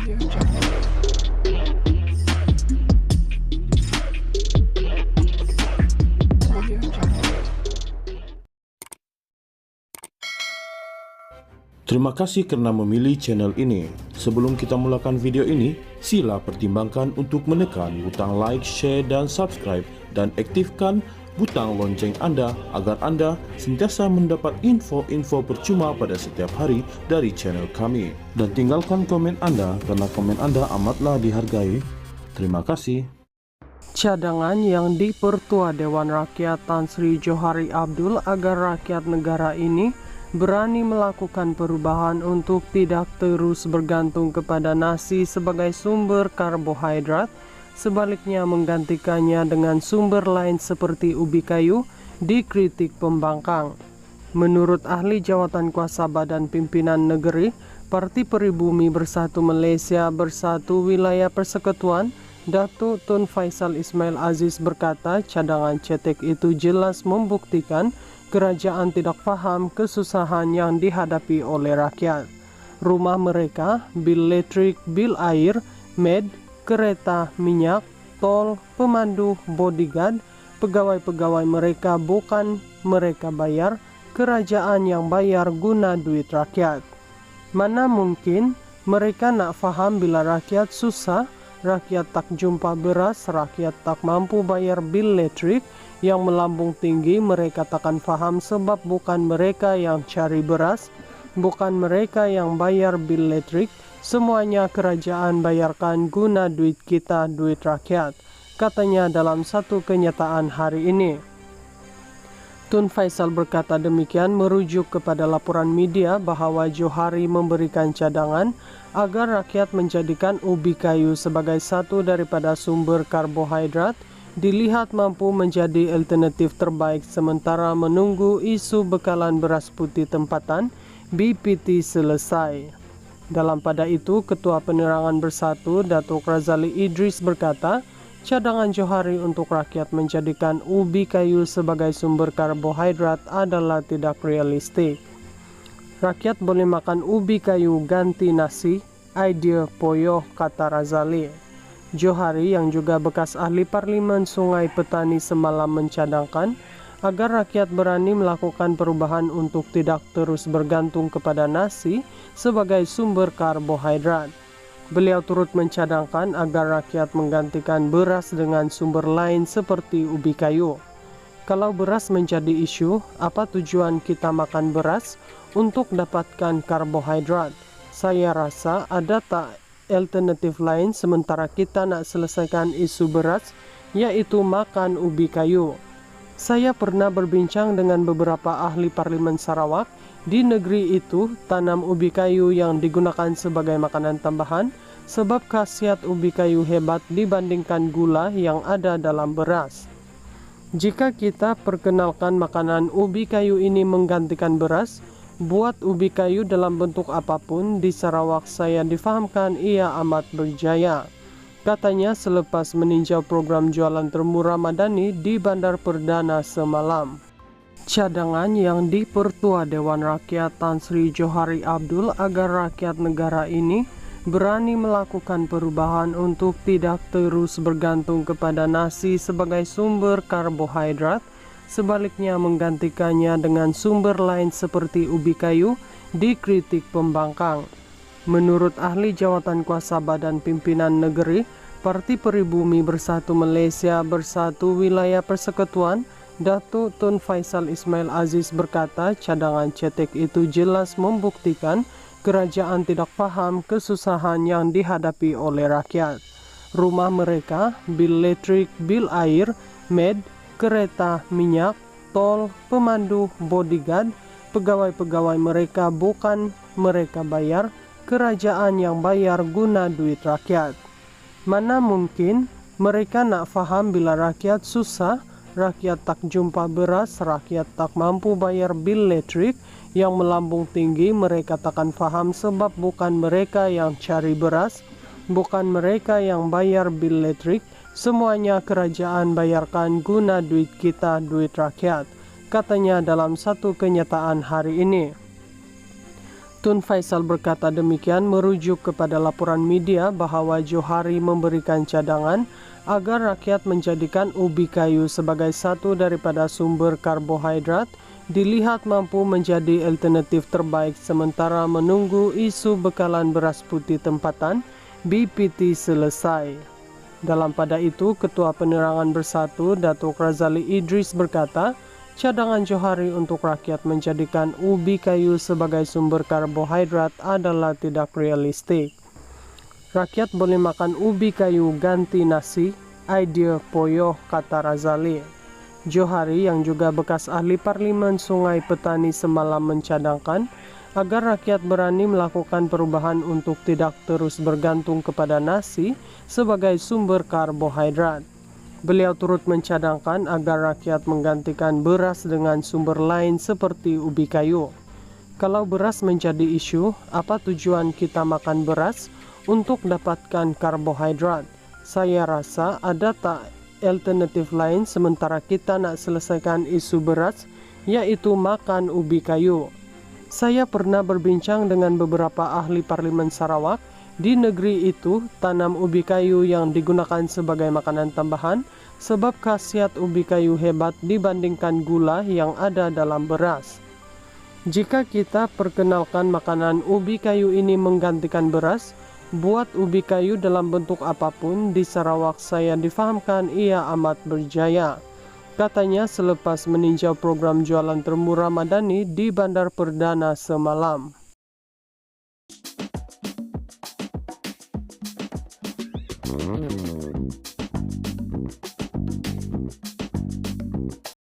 Terima kasih karena memilih channel ini. Sebelum kita mulakan video ini, sila pertimbangkan untuk menekan butang like, share, dan subscribe, dan aktifkan butang lonceng Anda agar Anda sentiasa mendapat info-info percuma pada setiap hari dari channel kami. Dan tinggalkan komen Anda karena komen Anda amatlah dihargai. Terima kasih. Cadangan yang dipertua Dewan Rakyat Tan Sri Johari Abdul agar rakyat negara ini berani melakukan perubahan untuk tidak terus bergantung kepada nasi sebagai sumber karbohidrat, sebaliknya menggantikannya dengan sumber lain seperti ubi kayu, dikritik pembangkang. Menurut ahli jawatan kuasa Badan Pimpinan Negeri, Parti Peribumi Bersatu Malaysia Bersatu Wilayah Persekutuan, Datuk Tun Faisal Ismail Aziz berkata cadangan cetek itu jelas membuktikan kerajaan tidak faham kesusahan yang dihadapi oleh rakyat. Rumah mereka, bil listrik, bil air, med, kereta, minyak, tol, pemandu, bodyguard, pegawai-pegawai mereka bukan mereka bayar, kerajaan yang bayar guna duit rakyat. Mana mungkin mereka nak faham bila rakyat susah, rakyat tak jumpa beras, rakyat tak mampu bayar bil listrik yang melambung tinggi. Mereka takkan faham sebab bukan mereka yang cari beras, bukan mereka yang bayar bil listrik, semuanya kerajaan bayarkan guna duit kita, duit rakyat, katanya dalam satu kenyataan hari ini. Tun Faisal berkata demikian merujuk kepada laporan media bahawa Johari memberikan cadangan agar rakyat menjadikan ubi kayu sebagai satu daripada sumber karbohidrat dilihat mampu menjadi alternatif terbaik sementara menunggu isu bekalan beras putih tempatan BPT selesai. Dalam pada itu, Ketua Penerangan Bersatu Datuk Razali Idris berkata, cadangan Johari untuk rakyat menjadikan ubi kayu sebagai sumber karbohidrat adalah tidak realistik. Rakyat boleh makan ubi kayu ganti nasi, idea poyoh, kata Razali. Johari yang juga bekas ahli Parlimen Sungai Petani semalam mencadangkan agar rakyat berani melakukan perubahan untuk tidak terus bergantung kepada nasi sebagai sumber karbohidrat. Beliau turut mencadangkan agar rakyat menggantikan beras dengan sumber lain seperti ubi kayu. Kalau beras menjadi isu, apa tujuan kita makan beras? Untuk dapatkan karbohidrat. Saya rasa ada tak alternatif lain sementara kita nak selesaikan isu beras, yaitu makan ubi kayu. Saya pernah berbincang dengan beberapa ahli Parlimen Sarawak. Di negeri itu tanam ubi kayu yang digunakan sebagai makanan tambahan sebab khasiat ubi kayu hebat dibandingkan gula yang ada dalam beras. Jika kita perkenalkan makanan ubi kayu ini menggantikan beras, buat ubi kayu dalam bentuk apapun di Sarawak saya difahamkan ia amat berjaya, katanya selepas meninjau program jualan termurah Madani di Bandar Perdana semalam. Cadangan yang dipertua Dewan Rakyat Tan Sri Johari Abdul agar rakyat negara ini berani melakukan perubahan untuk tidak terus bergantung kepada nasi sebagai sumber karbohidrat, sebaliknya menggantikannya dengan sumber lain seperti ubi kayu, dikritik pembangkang. Menurut ahli jawatan kuasa Badan Pimpinan Negeri, Parti Peribumi Bersatu Malaysia Bersatu Wilayah Persekutuan, Datuk Tun Faisal Ismail Aziz berkata cadangan cetek itu jelas membuktikan kerajaan tidak faham kesusahan yang dihadapi oleh rakyat. Rumah mereka, bil listrik, bil air, med, kereta, minyak, tol, pemandu, bodyguard, pegawai-pegawai mereka bukan mereka bayar, kerajaan yang bayar guna duit rakyat. Mana mungkin mereka nak faham bila rakyat susah, rakyat tak jumpa beras, rakyat tak mampu bayar bil listrik yang melambung tinggi. Mereka takkan faham sebab bukan mereka yang cari beras, bukan mereka yang bayar bil listrik, semuanya kerajaan bayarkan guna duit kita, duit rakyat, katanya dalam satu kenyataan hari ini. Tun Faisal berkata demikian merujuk kepada laporan media bahwa Johari memberikan cadangan agar rakyat menjadikan ubi kayu sebagai satu daripada sumber karbohidrat dilihat mampu menjadi alternatif terbaik sementara menunggu isu bekalan beras putih tempatan BPT selesai. Dalam pada itu, Ketua Penerangan Bersatu Datuk Razali Idris berkata, cadangan Johari untuk rakyat menjadikan ubi kayu sebagai sumber karbohidrat adalah tidak realistik. Rakyat boleh makan ubi kayu ganti nasi, idea poyoh, kata Razali. Johari yang juga bekas ahli Parlimen Sungai Petani semalam mencadangkan agar rakyat berani melakukan perubahan untuk tidak terus bergantung kepada nasi sebagai sumber karbohidrat. Beliau turut mencadangkan agar rakyat menggantikan beras dengan sumber lain seperti ubi kayu. Kalau beras menjadi isu, apa tujuan kita makan beras? Untuk dapatkan karbohidrat. Saya rasa ada tak alternatif lain sementara kita nak selesaikan isu beras, yaitu makan ubi kayu. Saya pernah berbincang dengan beberapa ahli Parlimen Sarawak. Di negeri itu, tanam ubi kayu yang digunakan sebagai makanan tambahan sebab khasiat ubi kayu hebat dibandingkan gula yang ada dalam beras. Jika kita perkenalkan makanan ubi kayu ini menggantikan beras, buat ubi kayu dalam bentuk apapun di Sarawak saya difahamkan ia amat berjaya. Katanya selepas meninjau program jualan termurah Madani di Bandar Perdana semalam.